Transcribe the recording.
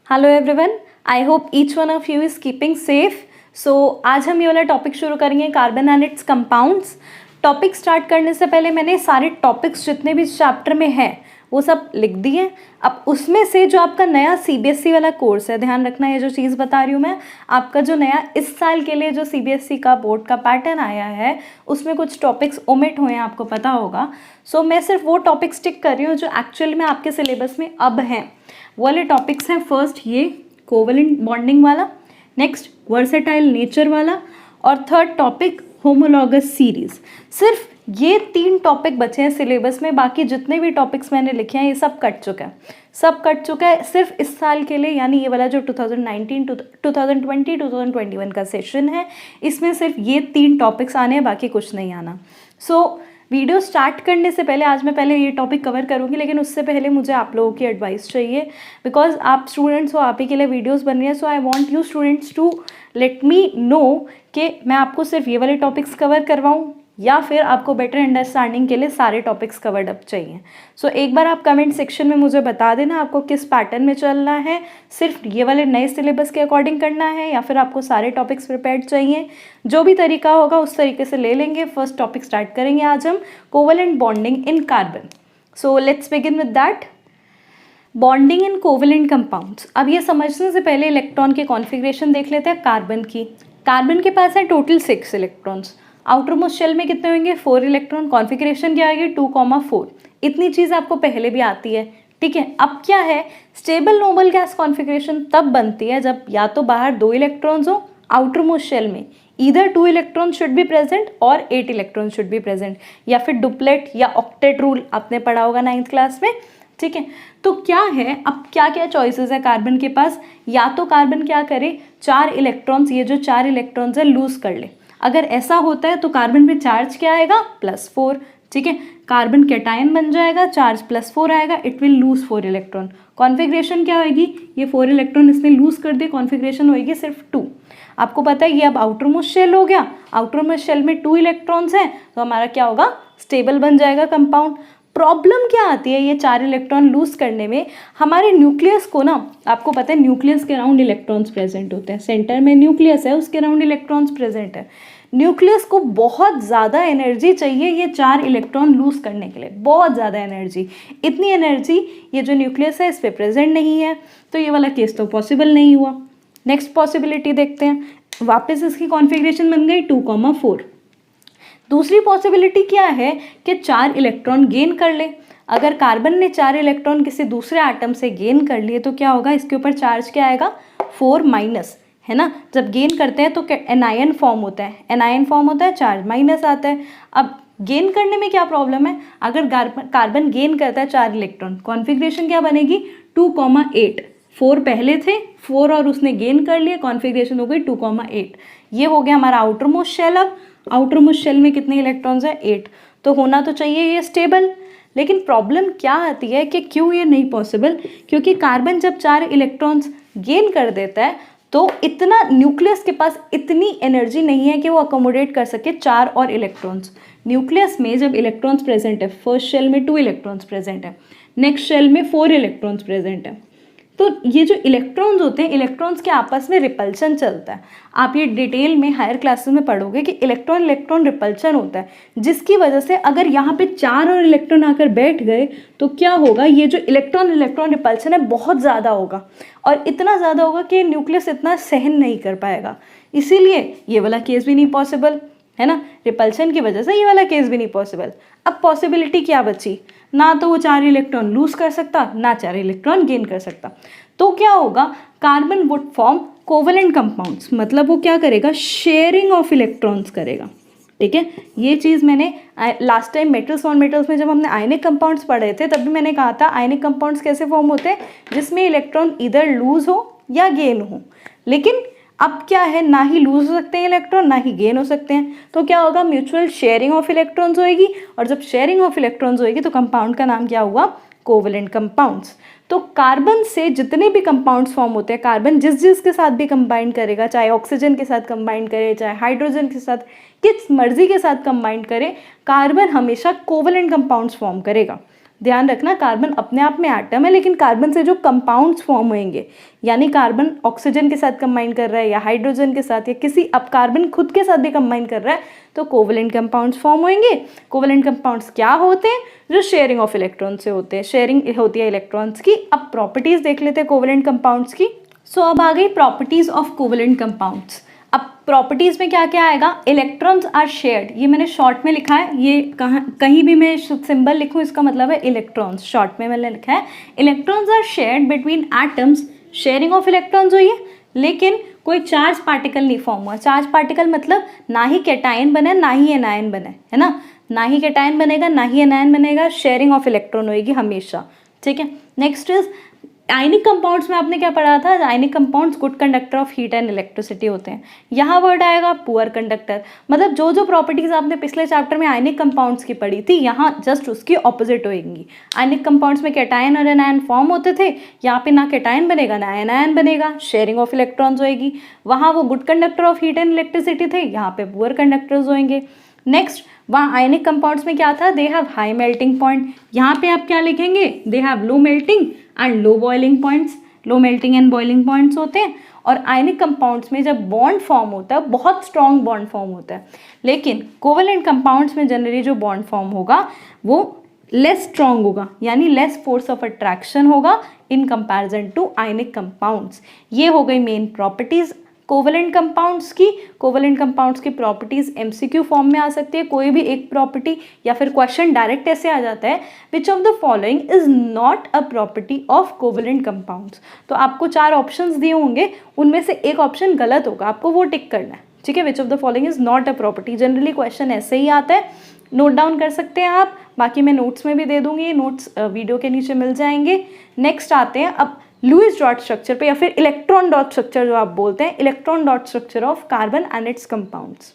Hello everyone, I hope each one of you is keeping safe. So आज हम ये वाला टॉपिक शुरू करेंगे, carbon and its compounds. Topic start करने से पहले मैंने सारे टॉपिक्स जितने भी चैप्टर में हैं वो सब लिख दिए। अब उसमें से जो आपका नया सीबीएसई वाला कोर्स है, ध्यान रखना ये जो चीज़ बता रही हूँ मैं, आपका जो नया इस साल के लिए जो सीबीएसई का बोर्ड का पैटर्न आया है उसमें कुछ टॉपिक्स ओमिट हुए हैं, आपको पता होगा। सो मैं सिर्फ वो टॉपिक्स टिक कर रही हूँ जो एक्चुअल में आपके सिलेबस में अब हैं। वो वाले टॉपिक्स हैं, फर्स्ट ये कोवलेंट बॉन्डिंग वाला, नेक्स्ट वर्सेटाइल नेचर वाला, और थर्ड टॉपिक होमोलॉगस सीरीज। सिर्फ ये 3 टॉपिक बचे हैं सिलेबस में, बाकी जितने भी टॉपिक्स मैंने लिखे हैं ये सब कट चुका है, सब कट चुका है सिर्फ इस साल के लिए। यानी ये वाला जो 2019 2020 2021 का सेशन है, इसमें सिर्फ ये 3 टॉपिक्स आने हैं, बाकी कुछ नहीं आना। सो वीडियो स्टार्ट करने से पहले आज मैं पहले ये टॉपिक कवर करूँगी, लेकिन उससे पहले मुझे आप लोगों की एडवाइस चाहिए, बिकॉज आप स्टूडेंट्स हो, आप ही के लिए वीडियोस बन रही हैं। So I want you students to let me know कि मैं आपको सिर्फ ये वाले टॉपिक्स कवर करवाऊँ या फिर आपको बेटर अंडरस्टैंडिंग के लिए सारे टॉपिक्स कवर्ड अप चाहिए। सो एक बार आप कमेंट सेक्शन में मुझे बता देना आपको किस पैटर्न में चलना है, सिर्फ ये वाले नए सिलेबस के अकॉर्डिंग करना है या फिर आपको सारे टॉपिक्स प्रिपेयर्ड चाहिए। जो भी तरीका होगा उस तरीके से ले लेंगे। फर्स्ट टॉपिक स्टार्ट करेंगे आज हम, covalent bonding in carbon. So let's begin with that, bonding in covalent compounds. अब ये समझने से पहले इलेक्ट्रॉन के कॉन्फ़िगरेशन देख लेते हैं कार्बन की। कार्बन के पास है total 6 electrons. Outermost shell में कितने होंगे? 4 इलेक्ट्रॉन। कॉन्फ़िगरेशन क्या आएगी? 2,4। इतनी चीज़ आपको पहले भी आती है, ठीक है। अब क्या है, स्टेबल नोबल गैस कॉन्फ़िगरेशन तब बनती है जब या तो बाहर 2 इलेक्ट्रॉन्स हो, आउटर मोस्ट शेल में either 2 electron should be present और 8 इलेक्ट्रॉन शुड बी प्रेजेंट, या फिर डुप्लेट या ऑक्टेट रूल आपने पढ़ा होगा 9th क्लास में, ठीक है। तो क्या है, अब क्या क्या चॉइसेस है कार्बन के पास? या तो कार्बन क्या करे, 4 इलेक्ट्रॉन्स, ये जो 4 इलेक्ट्रॉन्स है लूज कर ले। अगर ऐसा होता है तो कार्बन पे चार्ज क्या आएगा? +4, ठीक है। कार्बन कैटायन बन जाएगा, चार्ज +4 आएगा, it will lose 4 electron. Configuration क्या होगी? ये 4 इलेक्ट्रॉन इसने लूज कर दिए, कॉन्फ़िगरेशन होगी सिर्फ 2। आपको पता है ये अब आउटर मोस्ट शेल हो गया, आउटर मोस्ट शेल में 2 इलेक्ट्रॉन्स हैं, तो हमारा क्या होगा? स्टेबल बन जाएगा कंपाउंड। प्रॉब्लम क्या आती है ये 4 इलेक्ट्रॉन लूज करने में? हमारे न्यूक्लियस को ना, आपको पता है न्यूक्लियस के अराउंड इलेक्ट्रॉन्स प्रेजेंट होते हैं, सेंटर में न्यूक्लियस है, उसके अराउंड इलेक्ट्रॉन्स प्रेजेंट है। न्यूक्लियस को बहुत ज़्यादा एनर्जी चाहिए ये 4 इलेक्ट्रॉन लूज करने के लिए, बहुत ज़्यादा एनर्जी। इतनी एनर्जी ये जो न्यूक्लियस है इस पर प्रेजेंट नहीं है, तो ये वाला केस तो पॉसिबल नहीं हुआ। नेक्स्ट पॉसिबिलिटी देखते हैं, वापस इसकी कॉन्फ़िगरेशन बन गई 2,4। दूसरी पॉसिबिलिटी क्या है कि 4 इलेक्ट्रॉन गेन कर ले। अगर कार्बन ने 4 इलेक्ट्रॉन किसी दूसरे एटम से गेन कर लिए तो क्या होगा? इसके ऊपर चार्ज क्या आएगा? 4-, है ना। जब गेन करते हैं तो एनायन फॉर्म होता है, एनायन फॉर्म होता है, चार्ज माइनस आता है। अब गेन करने में क्या प्रॉब्लम है? अगर कार्बन गेन करता है 4 इलेक्ट्रॉन, कॉन्फ़िगरेशन क्या बनेगी? 2,8। 4 पहले थे, 4 और उसने गेन कर लिए, कॉन्फ़िगरेशन हो गई 2,8। ये हो गया हमारा आउटर मोस्ट शेल। अब आउटर मोस्ट शेल में कितने इलेक्ट्रॉन्स हैं? 8। तो होना तो चाहिए ये स्टेबल, लेकिन प्रॉब्लम क्या आती है कि क्यों ये नहीं पॉसिबल? क्योंकि कार्बन जब 4 इलेक्ट्रॉन्स गेन कर देता है तो इतना न्यूक्लियस के पास इतनी एनर्जी नहीं है कि वो अकोमोडेट कर सके 4 और इलेक्ट्रॉन्स। न्यूक्लियस में जब इलेक्ट्रॉन्स प्रेजेंट है, फर्स्ट शेल में 2 इलेक्ट्रॉन्स प्रेजेंट है, नेक्स्ट शेल में 4 इलेक्ट्रॉन्स प्रेजेंट है, तो ये जो इलेक्ट्रॉन्स होते हैं, इलेक्ट्रॉन्स के आपस में रिपल्शन चलता है। आप ये डिटेल में हायर क्लासेस में पढ़ोगे कि इलेक्ट्रॉन इलेक्ट्रॉन रिपल्शन होता है, जिसकी वजह से अगर यहाँ पे 4 और इलेक्ट्रॉन आकर बैठ गए तो क्या होगा? ये जो इलेक्ट्रॉन इलेक्ट्रॉन रिपल्शन है बहुत ज़्यादा होगा, और इतना ज़्यादा होगा कि न्यूक्लियस इतना सहन नहीं कर पाएगा। इसीलिए ये वाला केस भी नहीं पॉसिबल, है ना। रिपल्शन की वजह से ये वाला केस भी नहीं पॉसिबल। अब पॉसिबिलिटी क्या बची? ना तो वो 4 इलेक्ट्रॉन लूज कर सकता, ना 4 इलेक्ट्रॉन गेन कर सकता। तो क्या होगा? Carbon would form covalent compounds, मतलब वो क्या करेगा? शेयरिंग ऑफ इलेक्ट्रॉन्स करेगा, ठीक है। ये चीज़ मैंने last time metals non metals में जब हमने आयनिक कंपाउंड्स पढ़े थे तब भी मैंने कहा था आयनिक कंपाउंड्स कैसे फॉर्म होते हैं? जिसमें इलेक्ट्रॉन इधर लूज हो या गेन हो। लेकिन अब क्या है, ना ही लूज हो सकते हैं इलेक्ट्रॉन, ना ही गेन हो सकते हैं। तो क्या होगा? म्यूचुअल शेयरिंग ऑफ इलेक्ट्रॉन्स होएगी, और जब शेयरिंग ऑफ इलेक्ट्रॉन्स होएगी तो कंपाउंड का नाम क्या हुआ? Covalent compounds. तो कार्बन से जितने भी कंपाउंड्स फॉर्म होते हैं, कार्बन जिस जिस के साथ भी कंबाइन करेगा, चाहे ऑक्सीजन के साथ कंबाइन करे, चाहे हाइड्रोजन के साथ, किस मर्जी के साथ कंबाइन करे, कार्बन हमेशा कोवलेंट कंपाउंड्स फॉर्म करेगा। ध्यान रखना, कार्बन अपने आप में एटम है, लेकिन कार्बन से जो कंपाउंड्स फॉर्म होंगे, यानी कार्बन ऑक्सीजन के साथ कंबाइन कर रहा है या हाइड्रोजन के साथ या किसी, अब कार्बन खुद के साथ भी कंबाइन कर रहा है, तो कोवेलेंट कंपाउंड्स फॉर्म होंगे। कोवेलेंट कंपाउंड्स क्या होते हैं? जो शेयरिंग ऑफ इलेक्ट्रॉन से होते हैं, शेयरिंग होती है इलेक्ट्रॉन्स की। अब प्रॉपर्टीज देख लेते हैं कोवेलेंट कंपाउंड्स की। सो अब आ गई प्रॉपर्टीज ऑफ कोवेलेंट कंपाउंड्स। अब प्रॉपर्टीज में क्या क्या आएगा? इलेक्ट्रॉन्स आर शेयर्ड, ये मैंने शॉर्ट में लिखा है, ये कहीं भी मैं सिंबल लिखूं इसका मतलब है इलेक्ट्रॉन्स, शॉर्ट में मैंने लिखा है electrons are shared between atoms, sharing of electrons हुई है, लेकिन कोई चार्ज पार्टिकल नहीं फॉर्म हुआ। चार्ज पार्टिकल मतलब ना ही कैटायन बने ना ही एनायन बने, है ना, ना ही कैटायन बनेगा ना ही एनायन बनेगा, शेयरिंग ऑफ इलेक्ट्रॉन होगी हमेशा, ठीक है। नेक्स्ट इज आयनिक कंपाउंड्स में आपने क्या पढ़ा था? Ionic compounds good conductor of heat and electricity होते हैं। यहाँ वर्ड आएगा पुअर कंडक्टर, मतलब जो जो प्रॉपर्टीज आपने पिछले चैप्टर में आयनिक कंपाउंड्स की पढ़ी थी, यहाँ जस्ट उसकी ऑपोजिट होएंगी। आयनिक कंपाउंड्स में कैटायन और एनायन फॉर्म होते थे, यहाँ पे ना कैटायन बनेगा ना एनायन बनेगा, शेयरिंग ऑफ इलेक्ट्रॉन्स होएगी। वहाँ वो good conductor of heat and electricity थे, यहाँ पे पुअर कंडक्टर्स होंगे। नेक्स्ट, वहाँ आयनिक कंपाउंड्स में क्या था? They have high melting point, यहाँ पे आप क्या लिखेंगे? They have low melting and low boiling points, low melting and boiling points होते हैं। और आयनिक कंपाउंड्स में जब बॉन्ड फॉर्म होता है, बहुत स्ट्रॉन्ग बॉन्ड फॉर्म होता है, लेकिन कोवेलेंट कंपाउंड्स में जनरली जो बॉन्ड फॉर्म होगा वो लेस स्ट्रॉन्ग होगा, यानी लेस फोर्स ऑफ अट्रैक्शन होगा in comparison to ionic compounds. ये हो गई मेन प्रॉपर्टीज कोवेलेंट कंपाउंड्स की। कोवेलेंट कंपाउंड्स की प्रॉपर्टीज एमसीक्यू फॉर्म में आ सकती है, कोई भी एक प्रॉपर्टी, या फिर क्वेश्चन डायरेक्ट ऐसे आ जाता है, which of the following is not a property of covalent compounds. तो आपको 4 ऑप्शंस दिए होंगे, उनमें से एक ऑप्शन गलत होगा, आपको वो टिक करना है, ठीक है। Which of the following is not a property, generally question ऐसे ही आता है, नोट डाउन कर सकते हैं आप, बाकी मैं नोट्स में भी दे दूंगी, नोट्स वीडियो के नीचे मिल जाएंगे। नेक्स्ट आते हैं अब लुईस डॉट स्ट्रक्चर पे, या फिर इलेक्ट्रॉन डॉट स्ट्रक्चर जो आप बोलते हैं, electron dot structure of carbon and its compounds.